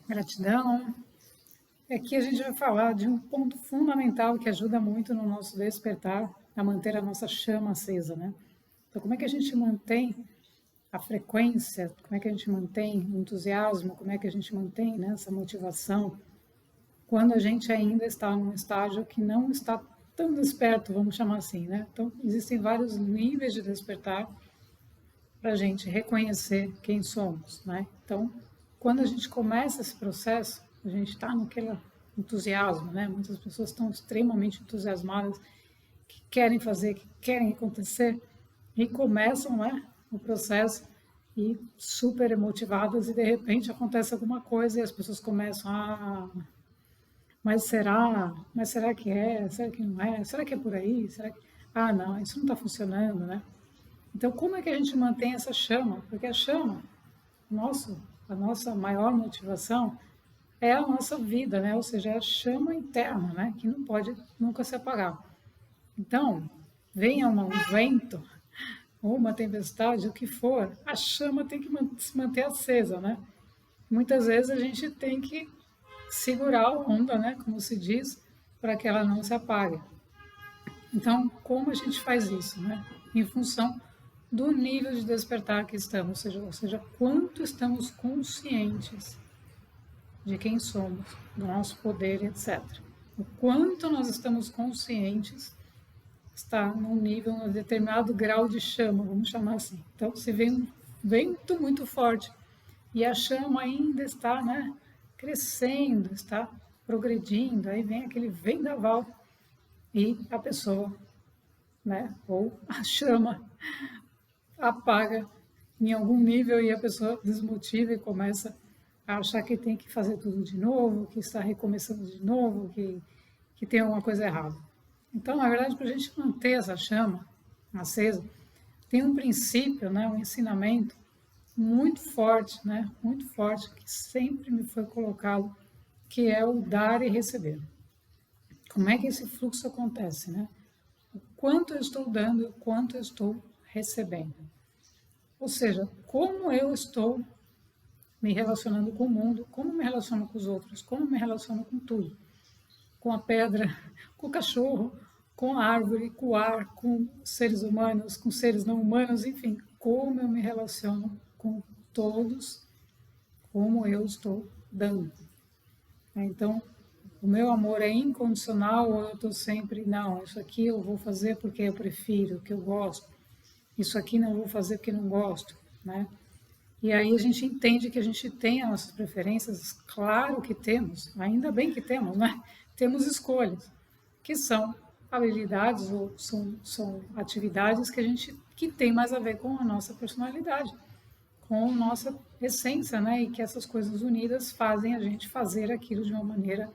Gratidão. Aqui a gente vai falar de um ponto fundamental que ajuda muito no nosso despertar, a manter a nossa chama acesa, né? Então, como é que a gente mantém a frequência, como é que a gente mantém o entusiasmo, como é que a gente mantém, né, essa motivação, quando a gente ainda está num estágio que não está tão desperto, vamos chamar assim, né? Então, existem vários níveis de despertar para a gente reconhecer quem somos, né? Então, quando a gente começa esse processo, a gente está naquele entusiasmo, né? Muitas pessoas estão extremamente entusiasmadas, que querem fazer, que querem acontecer, e começam, né, o processo e super motivadas, e de repente acontece alguma coisa e as pessoas começam a mas será que é? Será que não é? Será que é por aí? Será que... Ah, não, isso não está funcionando, né? Então, como é que a gente mantém essa chama? Porque a chama, a nossa maior motivação é a nossa vida, né? Ou seja, é a chama interna, né? Que não pode nunca se apagar. Então, venha um vento ou uma tempestade, o que for, a chama tem que se manter acesa, né? Muitas vezes a gente tem que segurar a onda, né? Como se diz, para que ela não se apague. Então, como a gente faz isso, né? Em função do nível de despertar que estamos, ou seja, quanto estamos conscientes de quem somos, do nosso poder, etc. O quanto nós estamos conscientes está num nível, um determinado grau de chama, vamos chamar assim. Então, se vem um vento muito forte e a chama ainda está, né, crescendo, está progredindo, aí vem aquele vendaval e a pessoa, né, ou a chama apaga em algum nível e a pessoa desmotiva e começa a achar que tem que fazer tudo de novo, que está recomeçando de novo, que tem alguma coisa errada. Então, na verdade, para a gente manter essa chama acesa, tem um princípio, né, um ensinamento muito forte, né, muito forte, que sempre me foi colocado, que é o dar e receber. Como é que esse fluxo acontece, né? O quanto eu estou dando e o quanto eu estou recebendo. Ou seja, como eu estou me relacionando com o mundo, como me relaciono com os outros, como me relaciono com tudo. Com a pedra, com o cachorro, com a árvore, com o ar, com seres humanos, com seres não humanos, enfim, como eu me relaciono com todos, como eu estou dando. Então, o meu amor é incondicional ou eu estou sempre, não, isso aqui eu vou fazer porque eu prefiro, que eu gosto, isso aqui não vou fazer porque não gosto, né? E aí a gente entende que a gente tem as nossas preferências, claro que temos, ainda bem que temos, né? Temos escolhas, que são habilidades ou são atividades que a gente que tem mais a ver com a nossa personalidade, com a nossa essência, né? E que essas coisas unidas fazem a gente fazer aquilo de uma maneira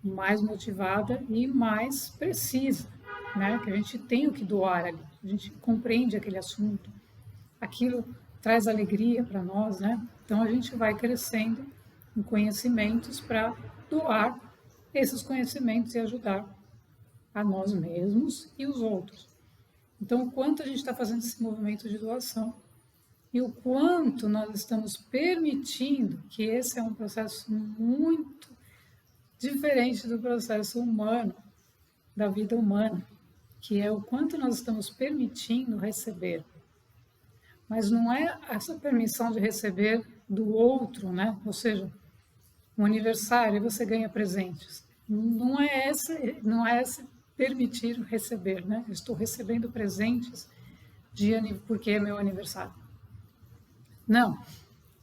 mais motivada e mais precisa, né? Que a gente tem o que doar ali, a gente compreende aquele assunto, aquilo traz alegria para nós, né? Então a gente vai crescendo em conhecimentos para doar esses conhecimentos e ajudar a nós mesmos e os outros. Então, o quanto a gente está fazendo esse movimento de doação e o quanto nós estamos permitindo que esse é um processo muito diferente do processo humano, da vida humana, que é o quanto nós estamos permitindo receber. Mas não é essa permissão de receber do outro, né? Ou seja, um aniversário você ganha presentes. Não é esse permitir receber, né? Eu estou recebendo presentes porque é meu aniversário. Não,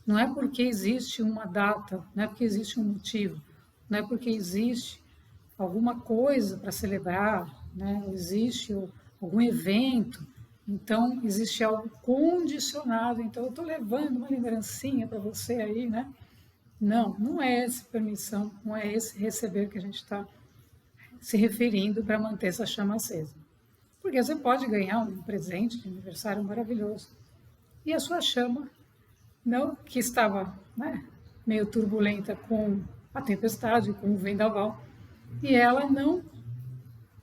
não é porque existe uma data, não é porque existe um motivo, não é porque existe alguma coisa para celebrar, né? Existe algum evento, então existe algo condicionado, então eu estou levando uma lembrancinha para você aí, né? Não, não é essa permissão, não é esse receber que a gente está se referindo para manter essa chama acesa. Porque você pode ganhar um presente de aniversário maravilhoso e a sua chama, não que estava, né, meio turbulenta com a tempestade, com o vendaval, e ela não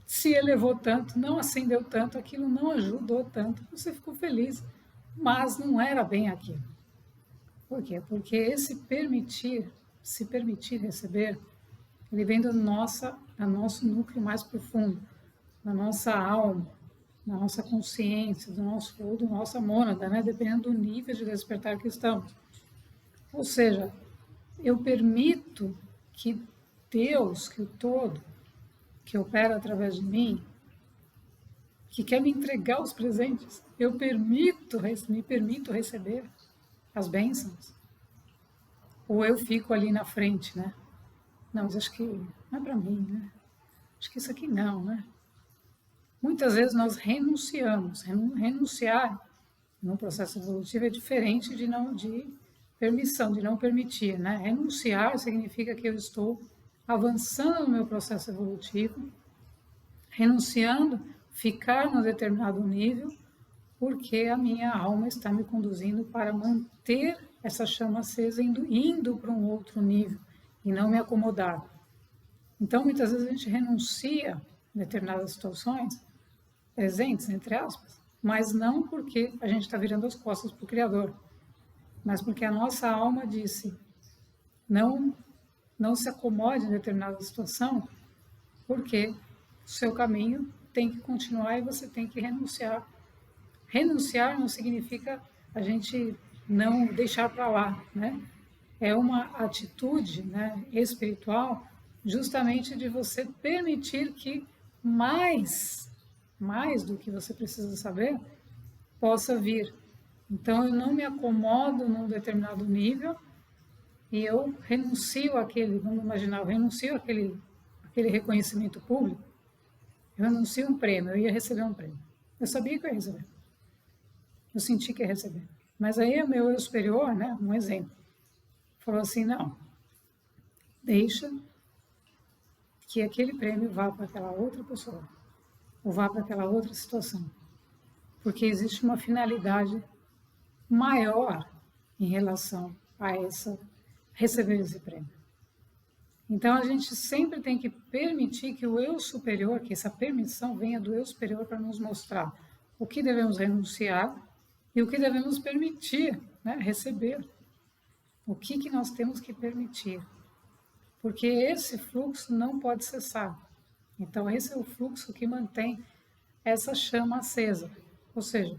se elevou tanto, não acendeu tanto, aquilo não ajudou tanto, você ficou feliz, mas não era bem aquilo. Por quê? Porque esse permitir se permitir receber, ele vem do nosso núcleo mais profundo, da nossa alma, da nossa consciência, do nossa mônada, né? Dependendo do nível de despertar que estamos. Ou seja, eu permito que Deus, que o todo, que opera através de mim, que quer me entregar os presentes, me permito receber as bênçãos. Ou eu fico ali na frente, né? Não, mas acho que não é para mim, né? Acho que isso aqui não, né? Muitas vezes nós renunciamos. Renunciar no processo evolutivo é diferente de permissão, de não permitir, né? Renunciar significa que eu estou avançando no meu processo evolutivo, renunciando, ficar num determinado nível, porque a minha alma está me conduzindo para manter essa chama acesa, indo para um outro nível e não me acomodar. Então, muitas vezes a gente renuncia em determinadas situações, presentes, entre aspas, mas não porque a gente está virando as costas para o Criador, mas porque a nossa alma disse, não se acomode em determinada situação, porque o seu caminho tem que continuar e você tem que renunciar. Renunciar não significa a gente não deixar para lá, né? É uma atitude, né, espiritual, justamente de você permitir que mais do que você precisa saber, possa vir. Então, eu não me acomodo num determinado nível e eu renuncio àquele, vamos imaginar, eu renuncio àquele reconhecimento público, eu renuncio um prêmio, eu ia receber um prêmio. Eu sabia que eu ia receber. Eu senti que ia receber. Mas aí o meu eu superior, né, um exemplo, falou assim, não, deixa que aquele prêmio vá para aquela outra pessoa, ou vá para aquela outra situação. Porque existe uma finalidade maior em relação a receber esse prêmio. Então, a gente sempre tem que permitir que o eu superior, que essa permissão venha do eu superior para nos mostrar o que devemos renunciar e o que devemos permitir, né, receber. O que nós temos que permitir. Porque esse fluxo não pode cessar. Então, esse é o fluxo que mantém essa chama acesa. Ou seja,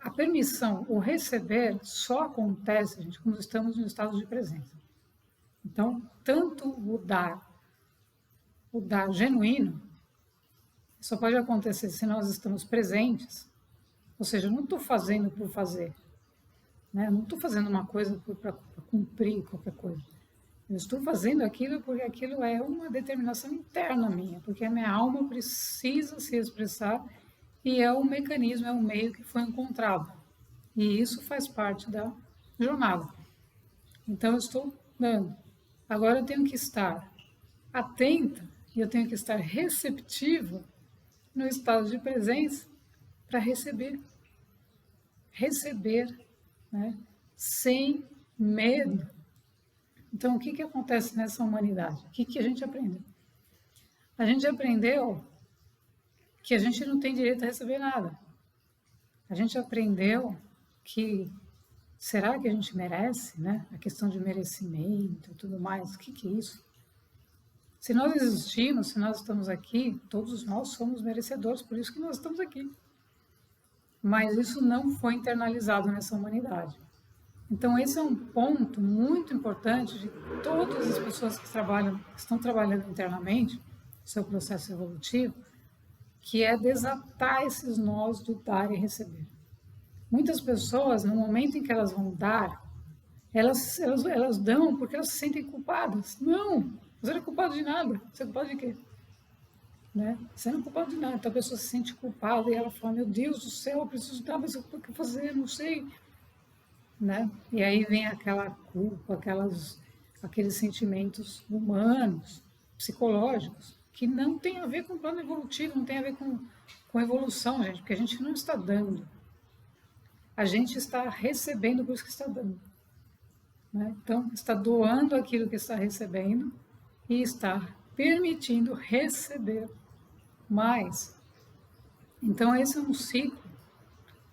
a permissão, o receber, só acontece, gente, quando estamos no estado de presença. Então, tanto o dar genuíno, só pode acontecer se nós estamos presentes. Ou seja, eu não estou fazendo por fazer. Né? Eu não estou fazendo uma coisa para cumprir qualquer coisa. Eu estou fazendo aquilo porque aquilo é uma determinação interna minha, porque a minha alma precisa se expressar e é o mecanismo, é o meio que foi encontrado. E isso faz parte da jornada. Então, eu estou dando. Agora, eu tenho que estar atenta e eu tenho que estar receptiva no estado de presença para receber. Receber, né? Sem medo. Então, o que acontece nessa humanidade? O que a gente aprendeu? A gente aprendeu que a gente não tem direito a receber nada. A gente aprendeu que será que a gente merece, né? A questão de merecimento e tudo mais, o que é isso? Se nós existimos, se nós estamos aqui, todos nós somos merecedores, por isso que nós estamos aqui. Mas isso não foi internalizado nessa humanidade. Então, esse é um ponto muito importante de todas as pessoas que estão trabalhando internamente, seu processo evolutivo, que é desatar esses nós do dar e receber. Muitas pessoas, no momento em que elas vão dar, elas dão porque elas se sentem culpadas. Não, você não é culpado de nada. Você é culpado de quê? Né? Você não é culpado de nada. Então a pessoa se sente culpada e ela fala, meu Deus do céu, eu preciso dar, mas o que fazer? Não sei. Né? E aí vem aquela culpa, aqueles sentimentos humanos, psicológicos, que não tem a ver com o plano evolutivo, não tem a ver com evolução, gente, porque a gente não está dando. A gente está recebendo por isso que está dando. Né? Então, está doando aquilo que está recebendo e está permitindo receber mais. Então, esse é um ciclo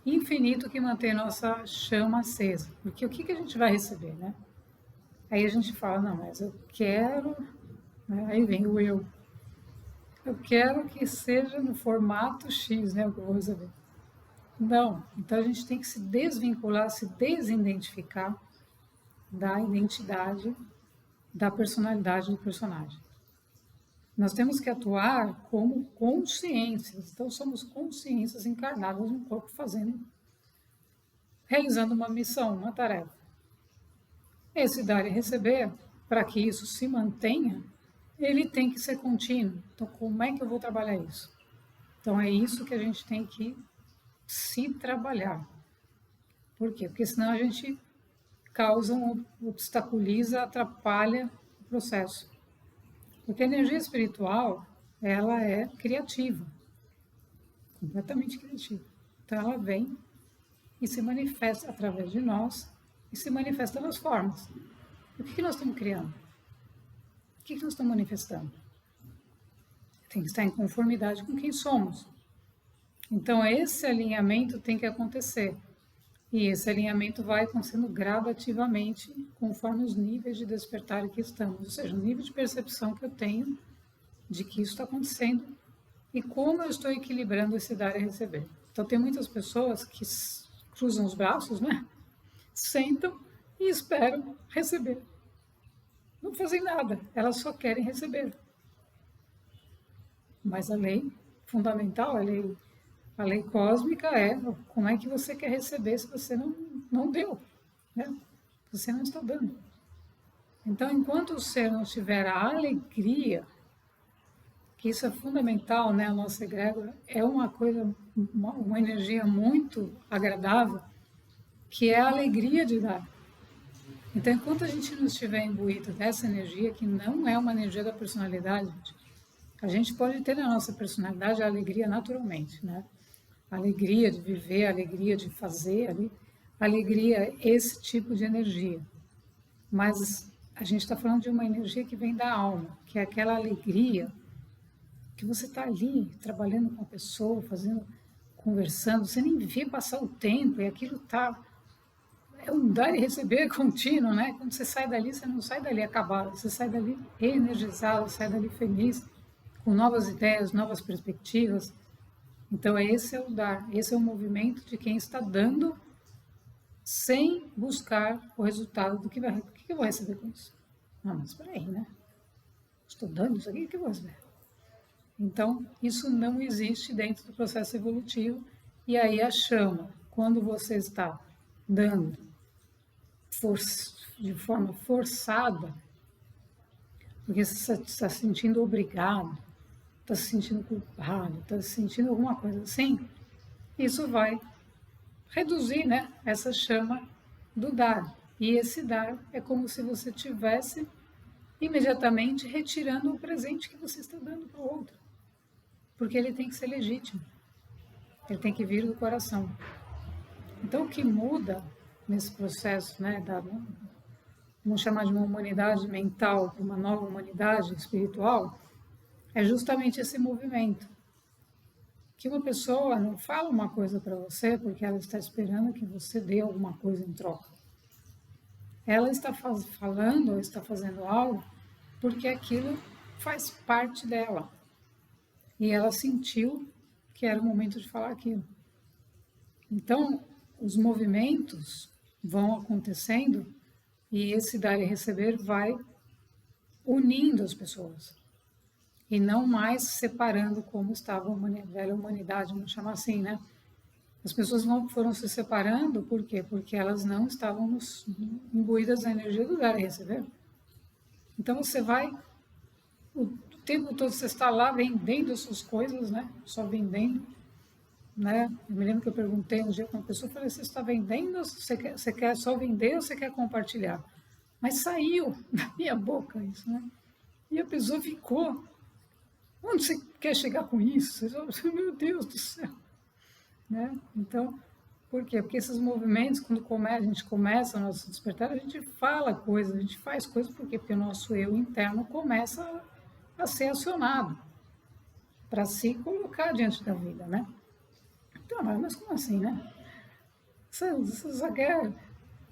infinito que mantém nossa chama acesa. Porque o que a gente vai receber, né? Aí a gente fala, não, mas eu quero, né? Aí vem o eu quero que seja no formato X, né, o que eu vou receber. Não, então a gente tem que se desvincular, se desidentificar da identidade, da personalidade do personagem. Nós temos que atuar como consciências, então somos consciências encarnadas no corpo realizando uma missão, uma tarefa. Esse dar e receber, para que isso se mantenha, ele tem que ser contínuo. Então, como é que eu vou trabalhar isso? Então, é isso que a gente tem que se trabalhar. Por quê? Porque senão a gente causa, obstaculiza, atrapalha o processo. Porque a energia espiritual, ela é criativa, completamente criativa. Então, ela vem e se manifesta através de nós e se manifesta nas formas. O que nós estamos criando? O que nós estamos manifestando? Tem que estar em conformidade com quem somos. Então, esse alinhamento tem que acontecer. E esse alinhamento vai acontecendo gradativamente conforme os níveis de despertar que estamos. Ou seja, o nível de percepção que eu tenho de que isso está acontecendo e como eu estou equilibrando esse dar e receber. Então, tem muitas pessoas que cruzam os braços, né? Sentam e esperam receber. Não fazem nada, elas só querem receber. Mas a lei fundamental, a lei cósmica é como é que você quer receber se você não deu, né? Você não está dando. Então, enquanto o ser não tiver a alegria, que isso é fundamental, né? A nossa egrégora é uma coisa, uma energia muito agradável, que é a alegria de dar. Então, enquanto a gente não estiver imbuído dessa energia, que não é uma energia da personalidade, a gente pode ter na nossa personalidade a alegria naturalmente, né? A alegria de viver, a alegria de fazer, a alegria, esse tipo de energia. Mas a gente está falando de uma energia que vem da alma, que é aquela alegria que você está ali trabalhando com a pessoa, conversando, você nem vê passar o tempo e aquilo está... É um dar e receber contínuo, né? Quando você sai dali, você não sai dali acabado, você sai dali energizado, sai dali feliz, com novas ideias, novas perspectivas. Então, esse é o dar, esse é o movimento de quem está dando sem buscar o resultado do que eu vou receber com isso. Não, mas espera aí, né? Estou dando isso aqui, o que eu vou receber? Então, isso não existe dentro do processo evolutivo. E aí a chama, quando você está dando de forma forçada, porque você está se sentindo obrigado, está se sentindo culpado, está se sentindo alguma coisa assim, isso vai reduzir, né, essa chama do dar. E esse dar é como se você tivesse imediatamente retirando o presente que você está dando para o outro. Porque ele tem que ser legítimo. Ele tem que vir do coração. Então, o que muda nesse processo, né, vamos chamar de uma humanidade mental para uma nova humanidade espiritual, é justamente esse movimento. Que uma pessoa não fala uma coisa para você porque ela está esperando que você dê alguma coisa em troca. Ela está falando ou está fazendo algo porque aquilo faz parte dela. E ela sentiu que era o momento de falar aquilo. Então, os movimentos vão acontecendo e esse dar e receber vai unindo as pessoas. E não mais separando como estava a velha humanidade, vamos chamar assim, né? As pessoas foram se separando, por quê? Porque elas não estavam imbuídas da energia do dar e receber. Então você vai, o tempo todo você está lá vendendo as suas coisas, né? Só vendendo, né? Eu me lembro que eu perguntei um dia para uma pessoa, eu falei, você está vendendo, ou você quer só vender ou você quer compartilhar? Mas saiu da minha boca isso, né? E a pessoa ficou, onde você quer chegar com isso? Meu Deus do céu. Né? Então, por quê? Porque esses movimentos, quando a gente começa o nosso despertar, a gente fala coisas, a gente faz coisas, por quê? Porque o nosso eu interno começa a ser acionado para se colocar diante da vida, né? Então, mas como assim, né? Você quer,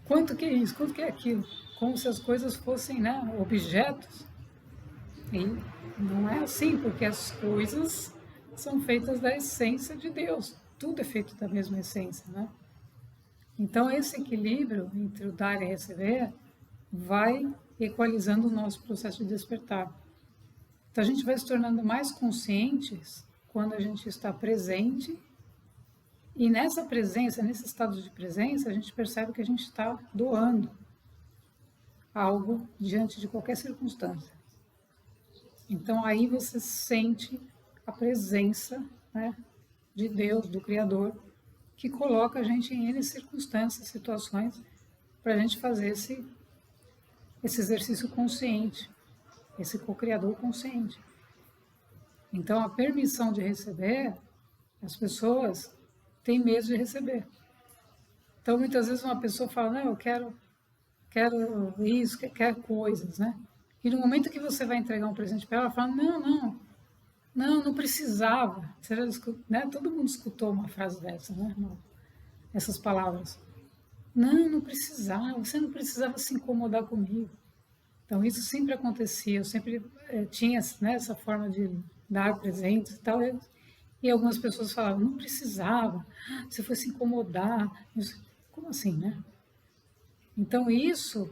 quanto que é isso? Quanto que é aquilo? como se as coisas fossem, né, objetos. E não é assim, porque as coisas são feitas da essência de Deus. Tudo é feito da mesma essência, né? Então, esse equilíbrio entre o dar e receber vai equalizando o nosso processo de despertar. Então, a gente vai se tornando mais conscientes quando a gente está presente. E nessa presença, nesse estado de presença, a gente percebe que a gente está doando algo diante de qualquer circunstância. Então aí você sente a presença, né, de Deus, do Criador, que coloca a gente em N circunstâncias, situações, para a gente fazer esse exercício consciente, esse co-criador consciente. Então a permissão de receber, as pessoas têm medo de receber. Então muitas vezes uma pessoa fala, não, eu quero isso, quer coisas, né? E no momento que você vai entregar um presente para ela, ela fala, não precisava. Você já escutou, né? Todo mundo escutou uma frase dessa, né? Essas palavras. Não precisava, você não precisava se incomodar comigo. Então isso sempre acontecia, eu sempre tinha, né, essa forma de dar presentes e tal. E algumas pessoas falavam, não precisava, você foi se incomodar. Como assim, né? Então isso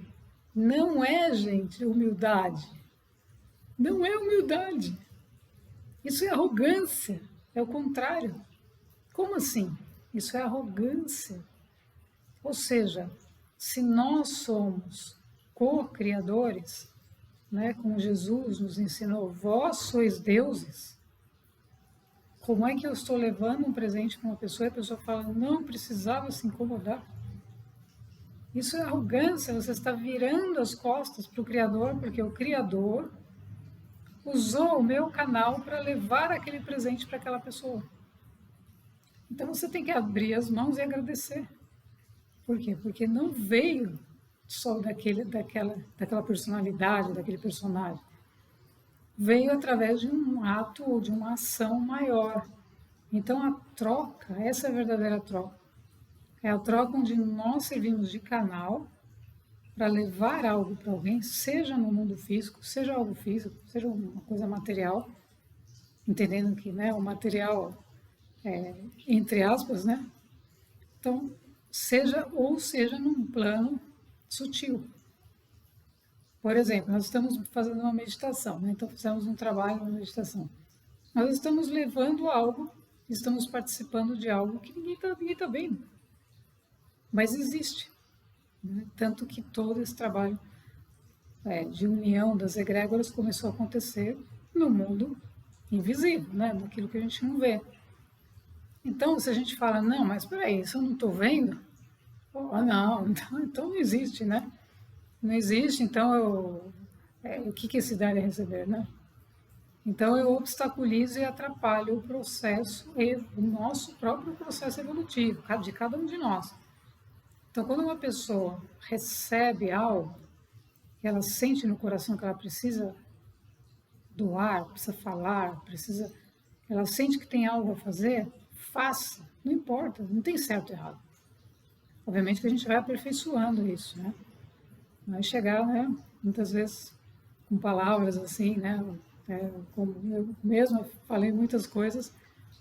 não é, gente, humildade. Não é humildade. Isso é arrogância. É o contrário. Como assim? Isso é arrogância. Ou seja, se nós somos co-criadores, né, como Jesus nos ensinou, vós sois deuses, como é que eu estou levando um presente para uma pessoa e a pessoa fala, não precisava se incomodar? Isso é arrogância, você está virando as costas para o Criador, porque o Criador usou o meu canal para levar aquele presente para aquela pessoa. Então você tem que abrir as mãos e agradecer. Por quê? Porque não veio só daquela personalidade, daquele personagem. Veio através de um ato ou de uma ação maior. Então a troca, essa é a verdadeira troca. É a troca onde nós servimos de canal para levar algo para alguém, seja no mundo físico, seja algo físico, seja uma coisa material, entendendo que, né, o material é entre aspas, né? Então, seja num plano sutil. Por exemplo, nós estamos fazendo uma meditação, né? Então fizemos um trabalho, uma meditação. Nós estamos levando algo, estamos participando de algo que ninguém tá vendo, mas existe. Né? Tanto que todo esse trabalho de união das egrégoras começou a acontecer no mundo invisível, né? Naquilo que a gente não vê. Então, se a gente fala, não, mas peraí, isso eu não estou vendo, não, então não existe, né? Não existe, então o que é esse dar e receber, né? Então eu obstaculizo e atrapalho o processo, o nosso próprio processo evolutivo, de cada um de nós. Então, quando uma pessoa recebe algo, que ela sente no coração que ela precisa doar, precisa falar, ela sente que tem algo a fazer, faça, não importa, não tem certo ou errado. Obviamente que a gente vai aperfeiçoando isso, né? Vai chegar, né, muitas vezes com palavras assim, né? Como eu mesma falei muitas coisas,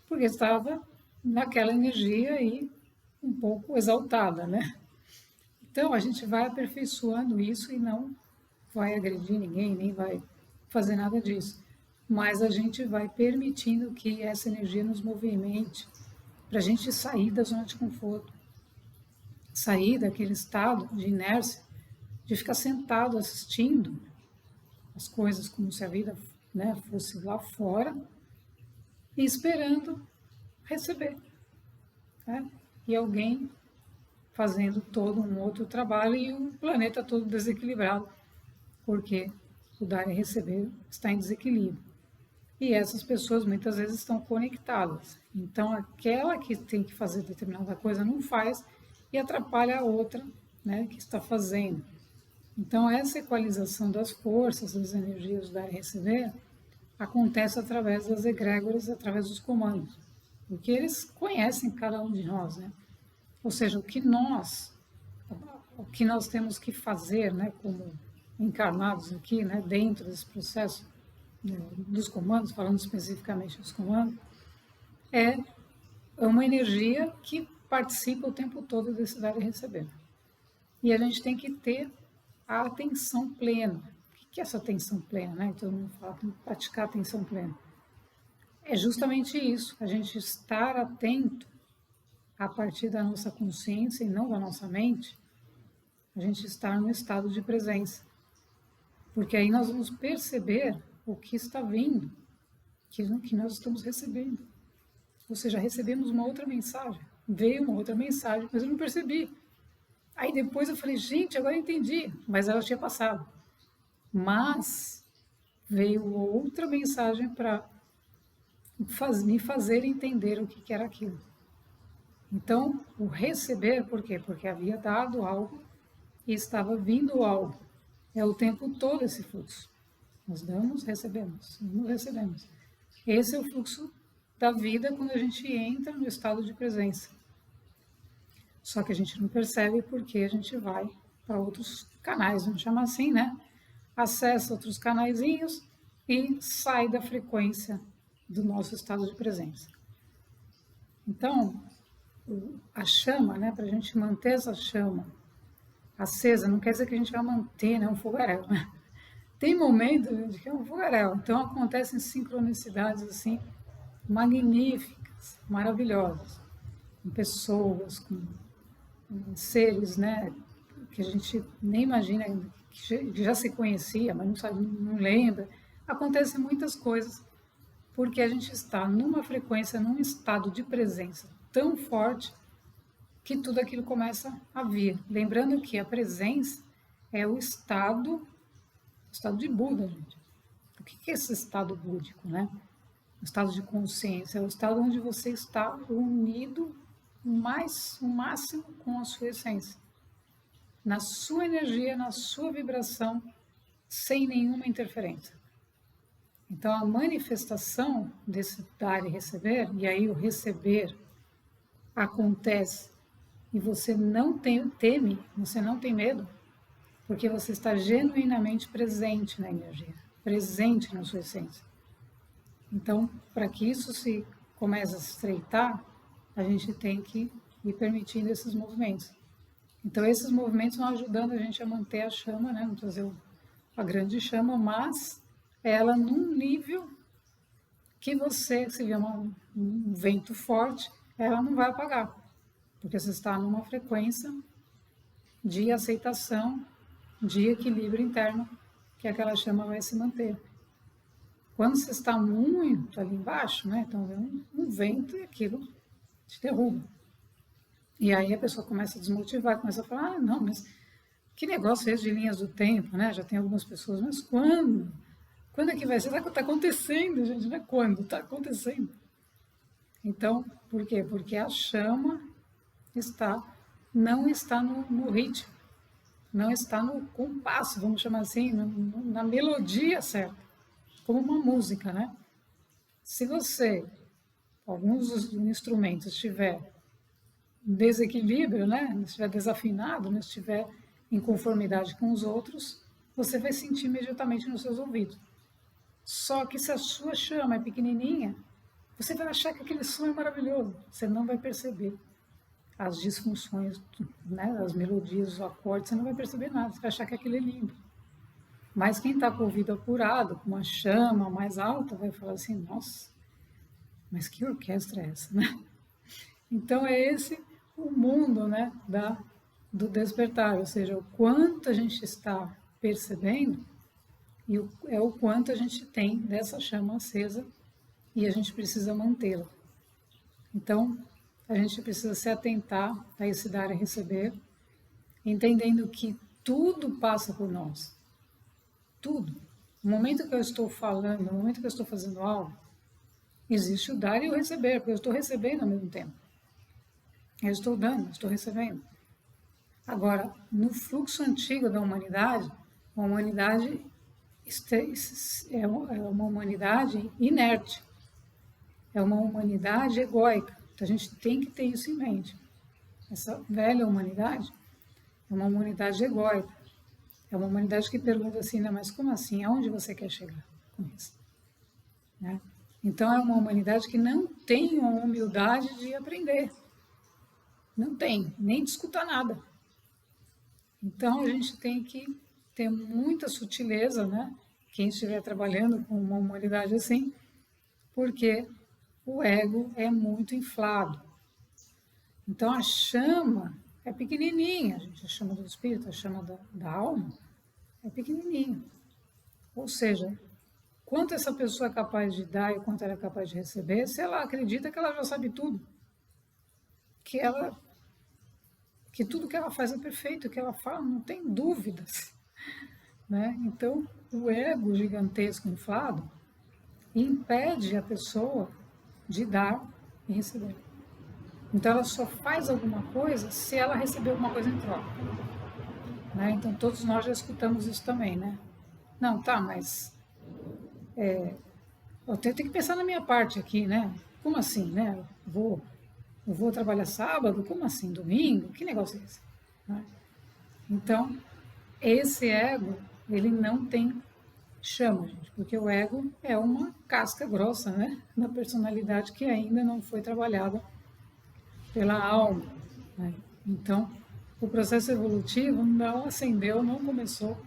porque estava naquela energia aí um pouco exaltada, né? Então, a gente vai aperfeiçoando isso e não vai agredir ninguém, nem vai fazer nada disso. Mas a gente vai permitindo que essa energia nos movimente para a gente sair da zona de conforto, sair daquele estado de inércia, de ficar sentado assistindo as coisas como se a vida, né, fosse lá fora e esperando receber. Né? E alguém fazendo todo um outro trabalho e o planeta todo desequilibrado, porque o dar e receber está em desequilíbrio. E essas pessoas muitas vezes estão conectadas. Então, aquela que tem que fazer determinada coisa não faz e atrapalha a outra, né, que está fazendo. Então, essa equalização das forças, das energias do dar e receber, acontece através das egrégoras, através dos comandos. Porque eles conhecem cada um de nós, né? Ou seja, o que nós, o que nós temos que fazer, né, como encarnados aqui, né, dentro desse processo, né, dos comandos, falando especificamente dos comandos, é uma energia que participa o tempo todo desse dar e receber. E a gente tem que ter a atenção plena. O que é essa atenção plena, né? Todo mundo fala, tem que praticar a atenção plena. É justamente isso, a gente estar atento a partir da nossa consciência e não da nossa mente, a gente estar no estado de presença. Porque aí nós vamos perceber o que está vindo, que nós estamos recebendo. Ou seja, recebemos uma outra mensagem. Veio uma outra mensagem, mas eu não percebi. Aí depois eu falei, gente, agora eu entendi. Mas ela tinha passado. Mas veio outra mensagem para me fazer entender o que era aquilo. Então, o receber, por quê? Porque havia dado algo e estava vindo algo. É o tempo todo esse fluxo. Nós damos, recebemos, damos, recebemos. Esse é o fluxo da vida quando a gente entra no estado de presença. Só que a gente não percebe porque a gente vai para outros canais, vamos chamar assim, né? Acessa outros canaizinhos e sai da frequência do nosso estado de presença. Então, a chama, né, para a gente manter essa chama acesa, não quer dizer que a gente vai manter, né, um fogaréu, né? Tem momentos, gente, que é um fogaréu. Então, acontecem sincronicidades assim magníficas, maravilhosas, com pessoas, com seres, né, que a gente nem imagina, que já se conhecia, mas não sabe, não lembra. Acontecem muitas coisas porque a gente está numa frequência, num estado de presença tão forte que tudo aquilo começa a vir. Lembrando que a presença é o estado de Buda, gente. O que é esse estado búdico, né? O estado de consciência é o estado onde você está unido o máximo com a sua essência, na sua energia, na sua vibração, sem nenhuma interferência. Então, a manifestação desse dar e receber, e aí o receber acontece e você não teme, você não tem medo, porque você está genuinamente presente na energia, presente na sua essência. Então, para que isso se comece a se estreitar, a gente tem que ir permitindo esses movimentos. Então, esses movimentos vão ajudando a gente a manter a chama, né? Não trazer a grande chama, mas ela num nível que você, se vier um vento forte, ela não vai apagar, porque você está numa frequência de aceitação, de equilíbrio interno, que aquela chama vai se manter. Quando você está muito ali embaixo, né, então vem um vento e aquilo te derruba. E aí a pessoa começa a desmotivar, começa a falar, ah, não, mas que negócio é esse de linhas do tempo, né? Já tem algumas pessoas, mas quando? Quando é que vai ser? Está acontecendo, gente, não é quando, está acontecendo. Então, por quê? Porque a chama não está no ritmo, não está no compasso, vamos chamar assim, na melodia certa, como uma música, né? Se você, alguns dos instrumentos estiver em desequilíbrio, né? Estiver desafinado, não estiver em conformidade com os outros, você vai sentir imediatamente nos seus ouvidos. Só que se a sua chama é pequenininha, você vai achar que aquele som é maravilhoso. Você não vai perceber as disfunções, né, as melodias, os acordes, você não vai perceber nada. Você vai achar que aquilo é lindo. Mas quem está com o ouvido apurado, com uma chama mais alta, vai falar assim, nossa, mas que orquestra é essa, né? Então é esse o mundo, né, do despertar, ou seja, o quanto a gente está percebendo e é o quanto a gente tem dessa chama acesa e a gente precisa mantê-la. Então, a gente precisa se atentar a esse dar e receber, entendendo que tudo passa por nós. Tudo. No momento que eu estou falando, no momento que eu estou fazendo algo, existe o dar e o receber, porque eu estou recebendo ao mesmo tempo. Eu estou dando, estou recebendo. Agora, no fluxo antigo da humanidade, a humanidade é uma humanidade inerte, é uma humanidade egóica. Então, a gente tem que ter isso em mente. Essa velha humanidade, É uma humanidade egóica. É uma humanidade que pergunta assim, não, mas como assim? Aonde você quer chegar com isso? Né? Então é uma humanidade que não tem a humildade de aprender. Não tem, nem de escutar nada. Então a gente tem que ter muita sutileza, né? Quem estiver trabalhando com uma humanidade assim, porque o ego é muito inflado. Então a chama é pequenininha, a chama do espírito, a chama da alma é pequenininha. Ou seja, quanto essa pessoa é capaz de dar e quanto ela é capaz de receber, se ela acredita que ela já sabe tudo, que tudo que ela faz é perfeito, que ela fala, não tem dúvidas. Né? Então, o ego gigantesco inflado impede a pessoa de dar e receber. Então, ela só faz alguma coisa se ela receber alguma coisa em troca. Né? Então, todos nós já escutamos isso também, né? Não, tá, mas eu tenho que pensar na minha parte aqui, né? Como assim, né? Eu vou trabalhar sábado? Como assim? Domingo? Que negócio é esse? Né? Então, esse ego, ele não tem chama, gente, porque o ego é uma casca grossa, né? Na personalidade que ainda não foi trabalhada pela alma. Né? Então, o processo evolutivo não acendeu, não começou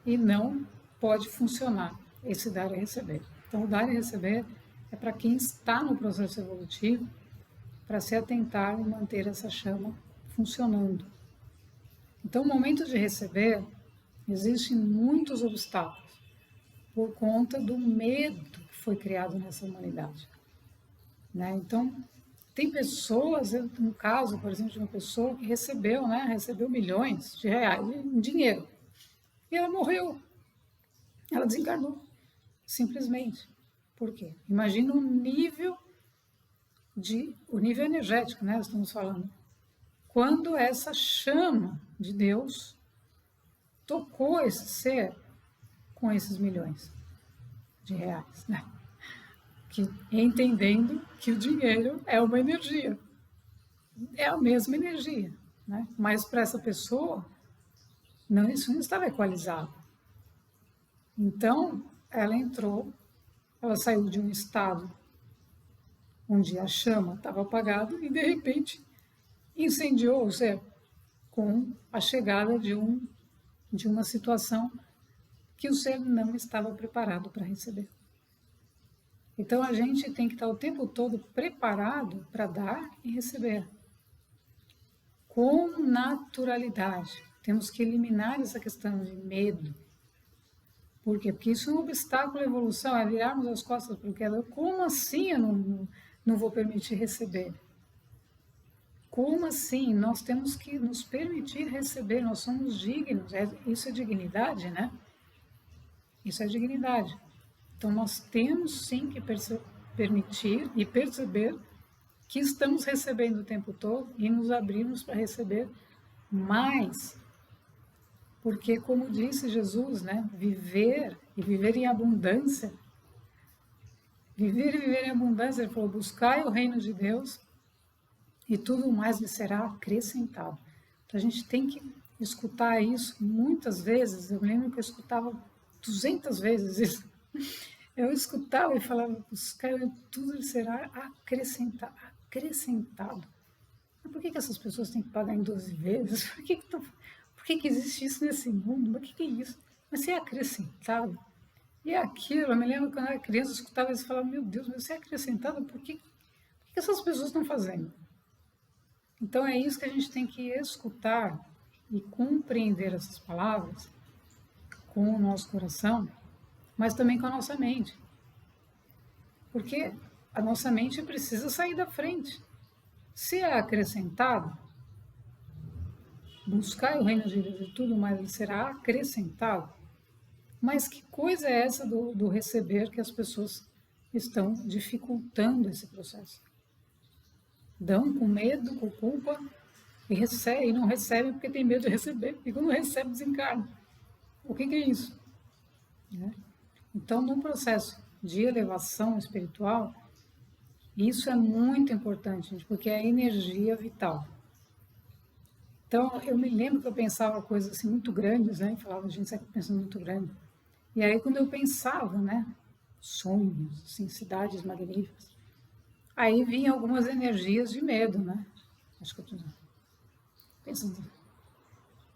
e não pode funcionar esse dar e receber. Então, o dar e receber é para quem está no processo evolutivo, para se atentar e manter essa chama funcionando. Então, o momento de receber, existem muitos obstáculos por conta do medo que foi criado nessa humanidade. Né? Então, tem pessoas, um caso, por exemplo, de uma pessoa que recebeu, né, recebeu milhões de reais em dinheiro, e ela morreu, ela desencarnou, simplesmente. Por quê? Imagina o nível energético, né, estamos falando. Quando essa chama de Deus tocou esse ser com esses milhões de reais, né? Entendendo que o dinheiro é uma energia, é a mesma energia, né? Mas para essa pessoa, não, isso não estava equalizado. Então, ela saiu de um estado onde a chama estava apagada e, de repente, incendiou o ser com a chegada de uma situação que o ser não estava preparado para receber. Então, a gente tem que estar o tempo todo preparado para dar e receber. Com naturalidade. Temos que eliminar essa questão de medo. Por quê? Porque isso é um obstáculo à evolução, é virarmos as costas para o que é. Como assim eu não vou permitir receber? Como assim? Nós temos que nos permitir receber, nós somos dignos. Isso é dignidade, né? Isso é dignidade. Então, nós temos sim que permitir e perceber que estamos recebendo o tempo todo e nos abrimos para receber mais. Porque, como disse Jesus, né, viver e viver em abundância, ele falou, buscai o reino de Deus e tudo mais lhe será acrescentado. Então, a gente tem que escutar isso muitas vezes. Eu lembro que eu escutava 200 vezes isso. Eu escutava e falava, buscai, tudo lhe será acrescentado. Mas por que essas pessoas têm que pagar em 12 vezes? Por que existe isso nesse mundo? Mas o que é isso? Mas se é acrescentado. E aquilo, eu me lembro quando eu era criança, eu escutava isso e falava, meu Deus, mas se é acrescentado, por que essas pessoas estão fazendo? Então é isso que a gente tem que escutar e compreender essas palavras com o nosso coração, mas também com a nossa mente. Porque a nossa mente precisa sair da frente. Se é acrescentado, buscar o reino de Deus e tudo mais lhe será acrescentado. Mas que coisa é essa do receber que as pessoas estão dificultando esse processo? Dão com medo, com culpa, e não recebem porque tem medo de receber. E quando recebe, desencarna. O que é isso? Né? Então, no processo de elevação espiritual, isso é muito importante, gente, porque é a energia vital. Então, eu me lembro que eu pensava coisas assim muito grandes, né? Eu falava, gente, isso aqui pensando muito grande. E aí, quando eu pensava, né? Sonhos, assim, cidades magníficas. Aí vinham algumas energias de medo, né? Acho que eu tô pensando.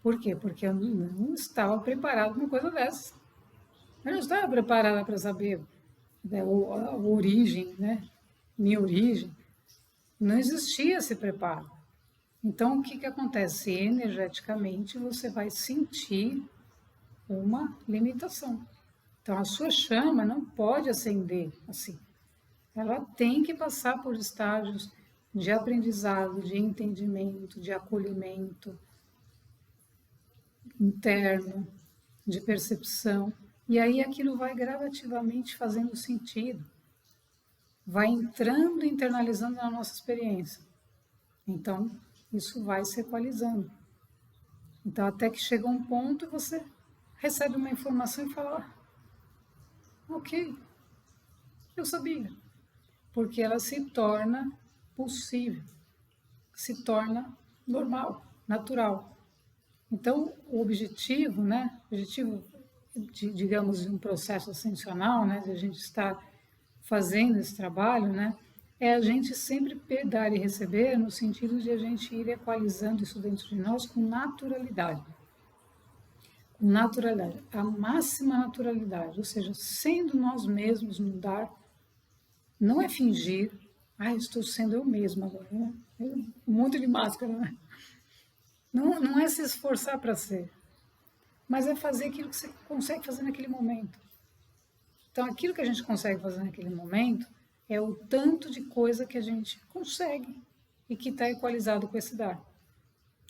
Por quê? Porque eu não estava preparado para uma coisa dessa. Eu não estava preparada para saber, né, a origem, né? Minha origem. Não existia esse preparo. Então, o que, que acontece? Energeticamente, você vai sentir uma limitação. Então, a sua chama não pode acender assim. Ela tem que passar por estágios de aprendizado, de entendimento, de acolhimento interno, de percepção. E aí aquilo vai gradativamente fazendo sentido, vai entrando, internalizando na nossa experiência. Então, isso vai se equalizando. Então, até que chega um ponto, você recebe uma informação e fala: ok, eu sabia. Porque ela se torna possível, se torna normal, natural. Então, o objetivo, né, objetivo, digamos, de um processo ascensional, né, de a gente estar fazendo esse trabalho, né, é a gente sempre dar e receber no sentido de a gente ir equalizando isso dentro de nós com naturalidade. Com naturalidade, a máxima naturalidade, ou seja, sendo nós mesmos mudar, não é fingir, estou sendo eu mesma agora, né? Um monte de máscara, né? Não é se esforçar para ser, mas é fazer aquilo que você consegue fazer naquele momento. Então, aquilo que a gente consegue fazer naquele momento é o tanto de coisa que a gente consegue e que está equalizado com esse dar.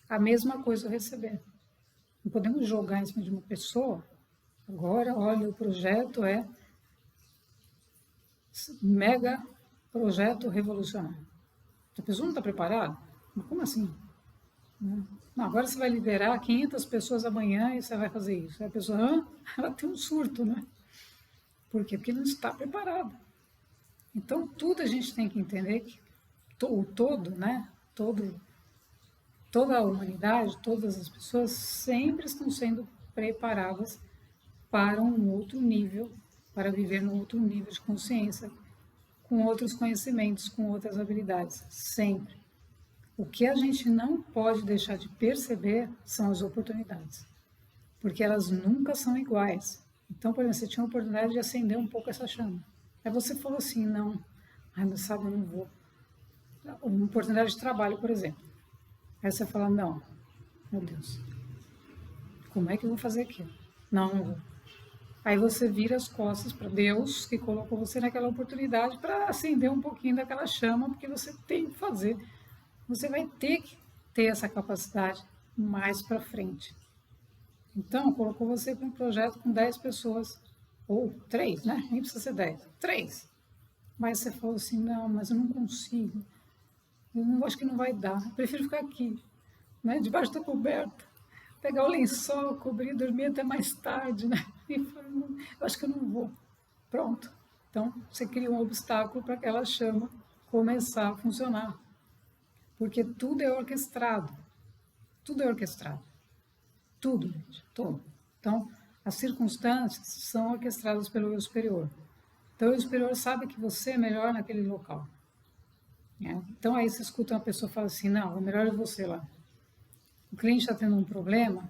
A mesma coisa o receber. Não podemos jogar em cima de uma pessoa. Agora, olha, o projeto é mega projeto revolucionário. A pessoa não está preparada? Mas como assim? Não, agora você vai liderar 500 pessoas amanhã e você vai fazer isso. Aí a pessoa, ela tem um surto, né? Por quê? Porque não está preparada. Então, tudo a gente tem que entender que o todo, né? Toda a humanidade, todas as pessoas sempre estão sendo preparadas para um outro nível, para viver num outro nível de consciência, com outros conhecimentos, com outras habilidades, sempre. O que a gente não pode deixar de perceber são as oportunidades, porque elas nunca são iguais. Então, por exemplo, você tinha a oportunidade de acender um pouco essa chama. Aí você falou assim, não, mas sabe, eu não vou. Uma oportunidade de trabalho, por exemplo. Aí você fala, não, meu Deus, como é que eu vou fazer aquilo? Não, não vou. Aí você vira as costas para Deus, que colocou você naquela oportunidade para acender um pouquinho daquela chama, porque você tem que fazer. Você vai ter que ter essa capacidade mais para frente. Então, colocou você para um projeto com 10 pessoas, ou 3, né? Nem precisa ser 10, 3. Mas você falou assim, não, mas eu não consigo. Eu não, acho que não vai dar. Eu prefiro ficar aqui, né? Debaixo da coberta. Pegar o lençol, cobrir, dormir até mais tarde, né? E eu acho que eu não vou. Pronto. Então, você cria um obstáculo para aquela chama começar a funcionar. Porque tudo é orquestrado. Tudo é orquestrado. Tudo, gente. Tudo. Então, as circunstâncias são orquestradas pelo eu superior. Então, o eu superior sabe que você é melhor naquele local. Né? Então, aí você escuta uma pessoa e fala assim, não, o melhor é você lá. O cliente está tendo um problema,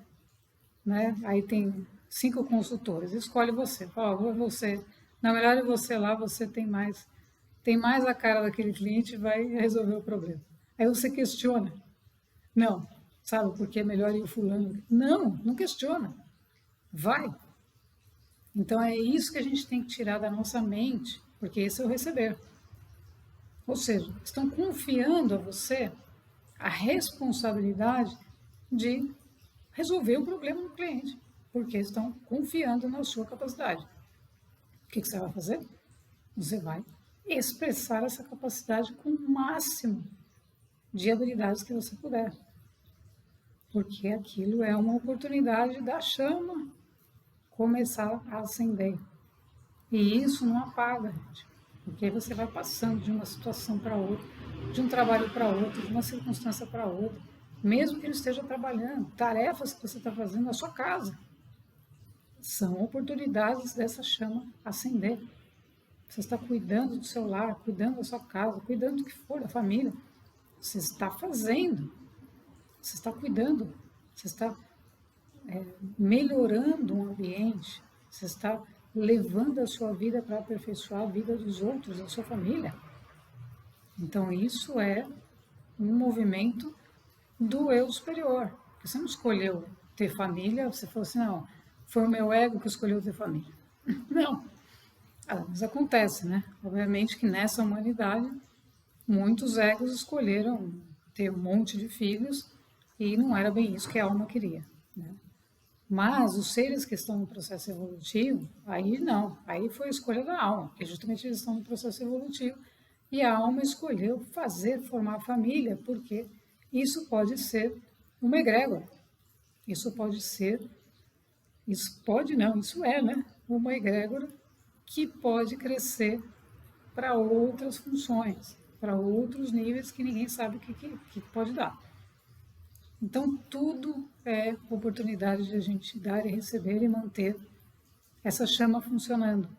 né? Aí tem 5 consultores, escolhe você. Fala, vou você. Na melhor é você lá, você tem mais a cara daquele cliente e vai resolver o problema. Aí você questiona. Não, sabe por que é melhor ir o fulano? Não, não questiona. Vai. Então é isso que a gente tem que tirar da nossa mente, porque esse é o receber. Ou seja, estão confiando a você a responsabilidade de resolver o problema do cliente, porque estão confiando na sua capacidade. O que você vai fazer? Você vai expressar essa capacidade com o máximo de habilidades que você puder, porque aquilo é uma oportunidade da chama começar a acender. E isso não apaga, gente, porque aí você vai passando de uma situação para outra, de um trabalho para outro, de uma circunstância para outra. mesmo que ele esteja trabalhando, tarefas que você está fazendo na sua casa, são oportunidades dessa chama acender. Você está cuidando do seu lar, cuidando da sua casa, cuidando do que for, da família. Você está fazendo, você está cuidando, você está melhorando o ambiente, você está levando a sua vida para aperfeiçoar a vida dos outros, da sua família. Então isso é um movimento do eu superior. Você não escolheu ter família, você falou assim, não, foi o meu ego que escolheu ter família. Não. Mas acontece, né? Obviamente que nessa humanidade, muitos egos escolheram ter um monte de filhos e não era bem isso que a alma queria, né? Mas os seres que estão no processo evolutivo, aí não, aí foi a escolha da alma, porque justamente eles estão no processo evolutivo e a alma escolheu formar família, porque isso pode ser uma egrégora, isso é, né? Uma egrégora que pode crescer para outras funções, para outros níveis que ninguém sabe o que pode dar. Então, tudo é oportunidade de a gente dar e receber e manter essa chama funcionando.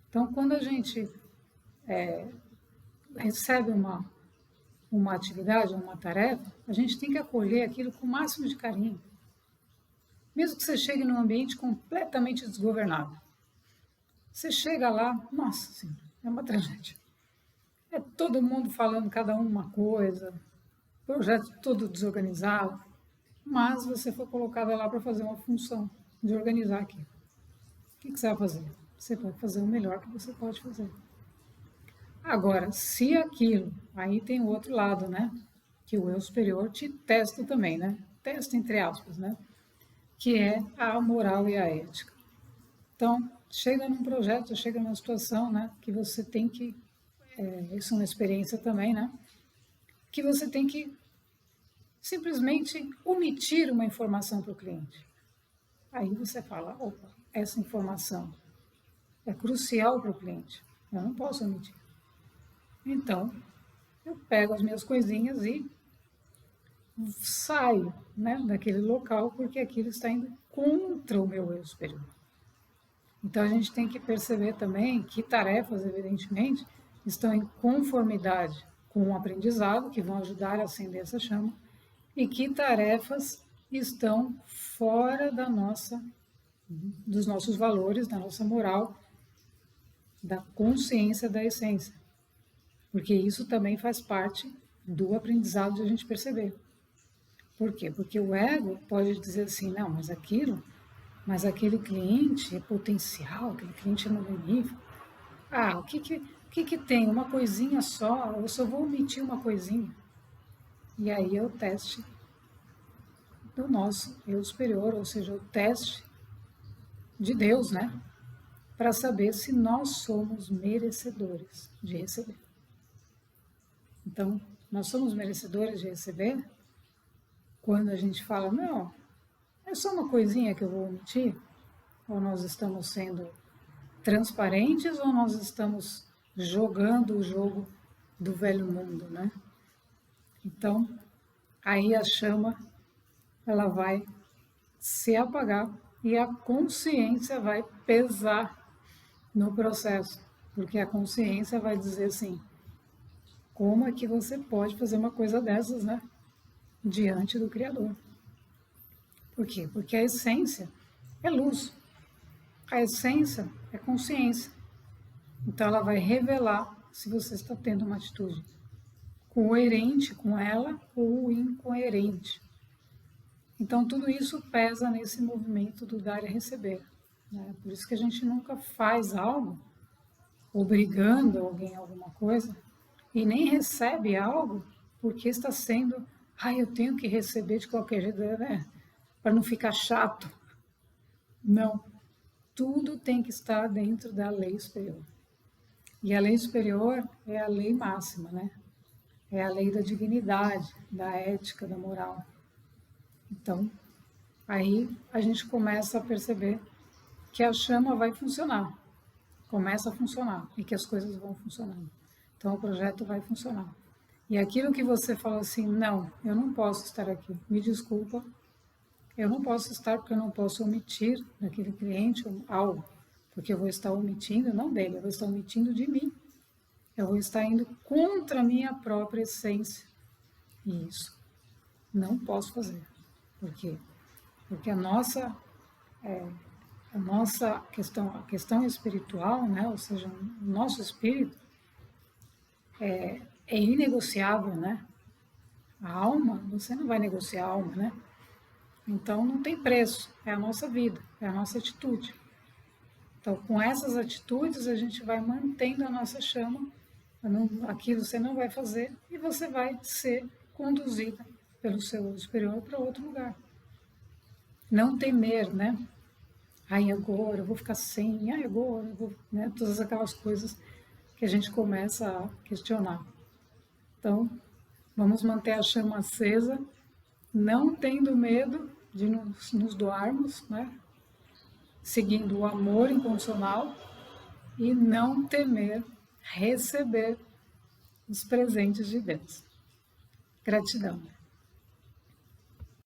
Então, quando a gente recebe uma atividade, uma tarefa, a gente tem que acolher aquilo com o máximo de carinho. Mesmo que você chegue num ambiente completamente desgovernado. Você chega lá, nossa senhora, é uma tragédia. É todo mundo falando cada um uma coisa, projeto todo desorganizado, mas você foi colocada lá para fazer uma função de organizar aquilo. O que você vai fazer? Você vai fazer o melhor que você pode fazer. Agora, se aquilo, aí tem o outro lado, né? Que o eu superior te testa também, né? Testa entre aspas, né? Que é a moral e a ética. Então, chega num projeto, chega numa situação, né? Que você tem que, isso é uma experiência também, né? Que você tem que simplesmente omitir uma informação para o cliente. Aí você fala, opa, essa informação é crucial para o cliente, eu não posso omitir. Então, eu pego as minhas coisinhas e saio, né, daquele local, porque aquilo está indo contra o meu eu superior. Então, a gente tem que perceber também que tarefas, evidentemente, estão em conformidade com o aprendizado, que vão ajudar a acender essa chama, e que tarefas estão fora dos nossos valores, da nossa moral, da consciência da essência. Porque isso também faz parte do aprendizado de a gente perceber. Por quê? Porque o ego pode dizer assim, não, mas aquele cliente é potencial, aquele cliente é magnífico. Ah, o que tem? Uma coisinha só, eu só vou omitir uma coisinha. E aí é o teste do nosso eu superior, ou seja, o teste de Deus, né? Para saber se nós somos merecedores de receber. Então, nós somos merecedores de receber quando a gente fala, não, é só uma coisinha que eu vou omitir, ou nós estamos sendo transparentes, ou nós estamos jogando o jogo do velho mundo, né? Então, aí a chama, ela vai se apagar e a consciência vai pesar no processo, porque a consciência vai dizer assim, como é que você pode fazer uma coisa dessas, né? Diante do Criador. Por quê? Porque a essência é luz. A essência é consciência. Então ela vai revelar se você está tendo uma atitude coerente com ela ou incoerente. Então tudo isso pesa nesse movimento do dar e receber, né? Por isso que a gente nunca faz algo obrigando alguém a alguma coisa e nem recebe algo porque está sendo, eu tenho que receber de qualquer jeito, né? Para não ficar chato. Não. Tudo tem que estar dentro da lei superior. E a lei superior é a lei máxima, né? É a lei da dignidade, da ética, da moral. Então, aí a gente começa a perceber que a chama vai funcionar. Começa a funcionar e que as coisas vão funcionando. Então, o projeto vai funcionar. E aquilo que você falou assim, não, eu não posso estar aqui, me desculpa, eu não posso estar porque eu não posso omitir daquele cliente algo, porque eu vou estar omitindo, não dele, eu vou estar omitindo de mim. Eu vou estar indo contra a minha própria essência. E isso não posso fazer. Por quê? Porque a nossa questão, a questão espiritual, né? Ou seja, o nosso espírito é inegociável, né? A alma, você não vai negociar a alma, né? Então não tem preço, é a nossa vida, é a nossa atitude. Então, com essas atitudes, a gente vai mantendo a nossa chama. Aquilo você não vai fazer e você vai ser conduzida pelo seu superior para outro lugar. Não temer, né? Ai, agora eu vou ficar sem, ai, agora eu vou, né? Todas aquelas coisas que a gente começa a questionar. Então, vamos manter a chama acesa, não tendo medo de nos doarmos, né? Seguindo o amor incondicional e não temer receber os presentes de Deus. Gratidão.